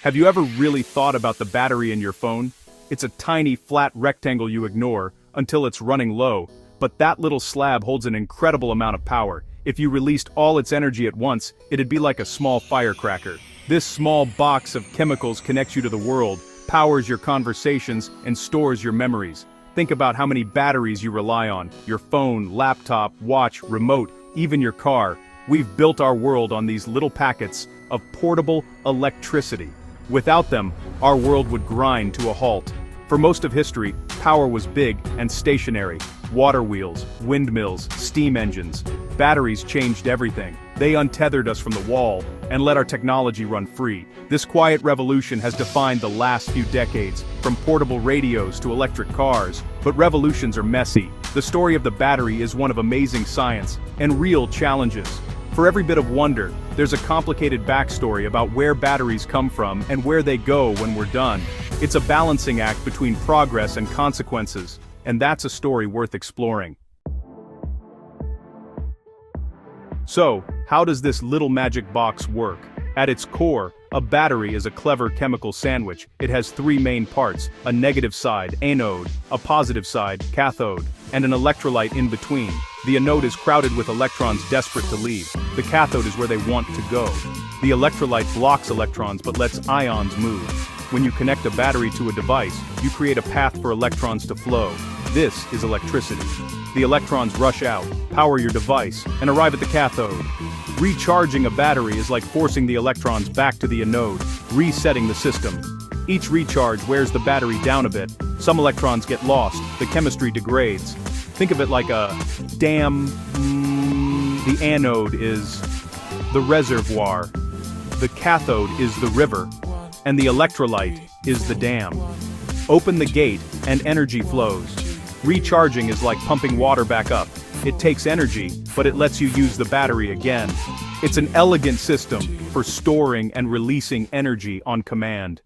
Have you ever really thought about the battery in your phone? It's a tiny, flat rectangle you ignore until it's running low, but that little slab holds an incredible amount of power. If you released all its energy at once, it'd be like a small firecracker. This small box of chemicals connects you to the world, powers your conversations, and stores your memories. Think about how many batteries you rely on: your phone, laptop, watch, remote, even your car. We've built our world on these little packets of portable electricity. Without them, our world would grind to a halt. For most of history, power was big and stationary. Water wheels, windmills, steam engines. Batteries changed everything. They untethered us from the wall and let our technology run free. This quiet revolution has defined the last few decades, from portable radios to electric cars. But revolutions are messy. The story of the battery is one of amazing science and real challenges. For every bit of wonder, there's a complicated backstory about where batteries come from and where they go when we're done. It's a balancing act between progress and consequences, and that's a story worth exploring. So, how does this little magic box work? At its core, a battery is a clever chemical sandwich. It has three main parts: a negative side, anode, a positive side, cathode, and an electrolyte in between. The anode is crowded with electrons desperate to leave. The cathode is where they want to go. The electrolyte blocks electrons but lets ions move. When you connect a battery to a device, you create a path for electrons to flow. This is electricity. The electrons rush out, power your device, and arrive at the cathode. Recharging a battery is like forcing the electrons back to the anode, resetting the system. Each recharge wears the battery down a bit. Some electrons get lost, the chemistry degrades. Think of it like a dam. The anode is the reservoir, the cathode is the river, and the electrolyte is the dam. Open the gate, and energy flows. Recharging is like pumping water back up. It takes energy, but it lets you use the battery again. It's an elegant system for storing and releasing energy on command.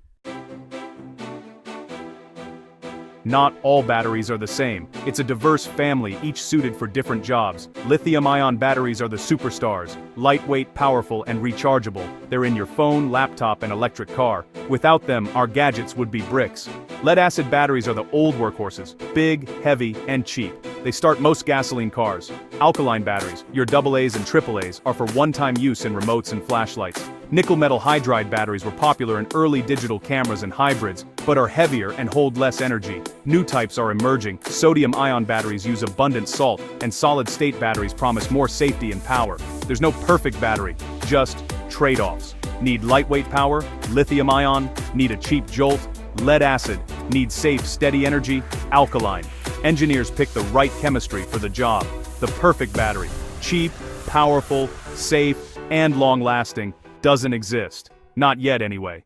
Not all batteries are the same. It's a diverse family, each suited for different jobs. Lithium-ion batteries are the superstars, lightweight, powerful, and rechargeable. They're in your phone, laptop, and electric car. Without them, our gadgets would be bricks. Lead-acid batteries are the old workhorses, big, heavy, and cheap. They start most gasoline cars. Alkaline batteries, your AA's and AAA's, are for one-time use in remotes and flashlights. Nickel metal hydride batteries were popular in early digital cameras and hybrids, but are heavier and hold less energy. New types are emerging. Sodium-ion batteries use abundant salt, and solid-state batteries promise more safety and power. There's no perfect battery, just trade-offs. Need lightweight power? Lithium-ion. Need a cheap jolt? Lead-acid. Need safe, steady energy? Alkaline. Engineers pick the right chemistry for the job. The perfect battery, cheap, powerful, safe, and long-lasting, doesn't exist. Not yet, anyway.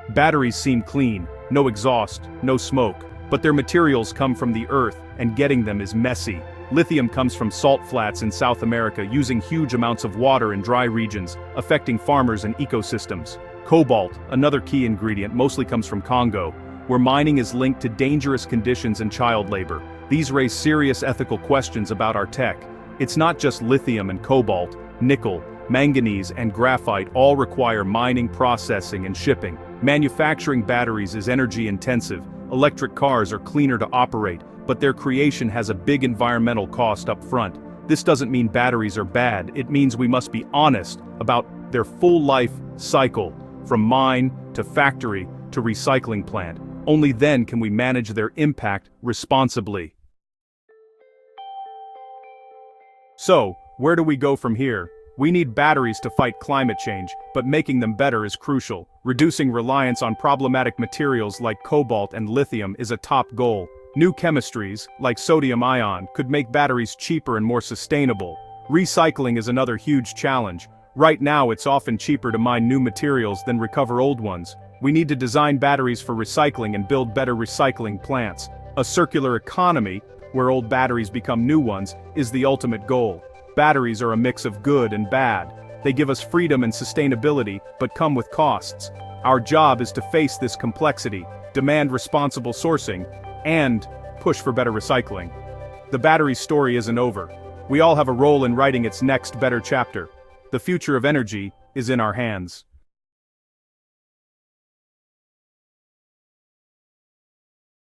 Batteries seem clean, no exhaust, no smoke, but their materials come from the earth, and getting them is messy. Lithium comes from salt flats in South America, using huge amounts of water in dry regions, affecting farmers and ecosystems. Cobalt, another key ingredient, mostly comes from Congo, where mining is linked to dangerous conditions and child labor. These raise serious ethical questions about our tech. It's not just lithium and cobalt, nickel, manganese, and graphite all require mining, processing, and shipping. Manufacturing batteries is energy intensive. Electric cars are cleaner to operate, but their creation has a big environmental cost up front. This doesn't mean batteries are bad, it means we must be honest about their full life cycle, from mine to factory to recycling plant. Only then can we manage their impact responsibly. So, where do we go from here? We need batteries to fight climate change, but making them better is crucial. Reducing reliance on problematic materials like cobalt and lithium is a top goal. New chemistries, like sodium-ion, could make batteries cheaper and more sustainable. Recycling is another huge challenge. Right now, it's often cheaper to mine new materials than recover old ones. We need to design batteries for recycling and build better recycling plants. A circular economy, where old batteries become new ones, is the ultimate goal. Batteries are a mix of good and bad. They give us freedom and sustainability, but come with costs. Our job is to face this complexity, demand responsible sourcing, and push for better recycling. The battery story isn't over. We all have a role in writing its next better chapter. The future of energy is in our hands.